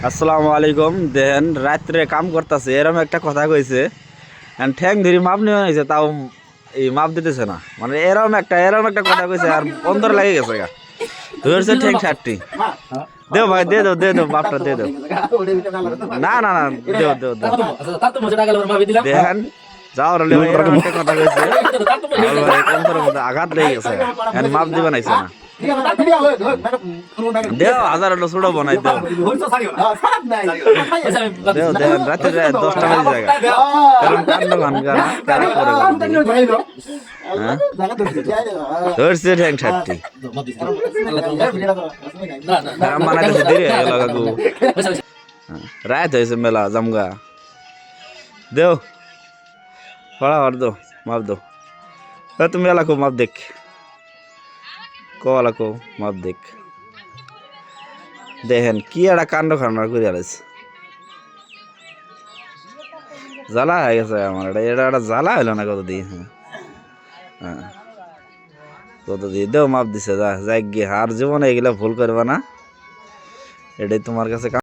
আসসালামু আলাইকুম। দেন রাত্রে কাম করতেছে, এরকম একটা কথা কইছে, ঠ্যাং ধরি মাপ নিয়ে হয়েছে, তাও এই মাপ দিতেছে না। মানে এরকম একটা কথা কইছে, আর অন্তর লাগে গেছে গা। ধরছে ঠ্যাং ষাটটি। দেও ভাই, দে দেও মাপটা দে দেও। না না না, দেও। দেখেন যাও রে ভাই, এরকম একটা কথা কইছে, আর ভাই অন্তরের মধ্যে আঘাত লেগে গেছে। এখন মাপ দিবে নাইছে না। দেও 1000 ছোট বানাই দেও। দেন রাতে 10টা বাজে জায়গা কারণ কান্ড গান গানা কারা করে হ্যাঁ ধরছে ঠ্যাং ষাটটি মানা কাছে দেরি হয়ে গেল কাকু। রাত হয়েছে মেলা জামগা। দেও ফড়াফড় দো, মাপ দো। তুমি এলাকো মাপ দেখ, কো মাপ দেখ। দেখেন কি একটা কাণ্ড খান্ডার করে আলাইছে। জ্বালা হয়ে গেছে আমার, এটা একটা জ্বালা হইলো না কতদিন। হ্যাঁ কতদিন দেও মাপ দিছে, যাই গিয়ে আর জীবনে এগুলা ভুল করবে না, এটাই তোমার কাছে।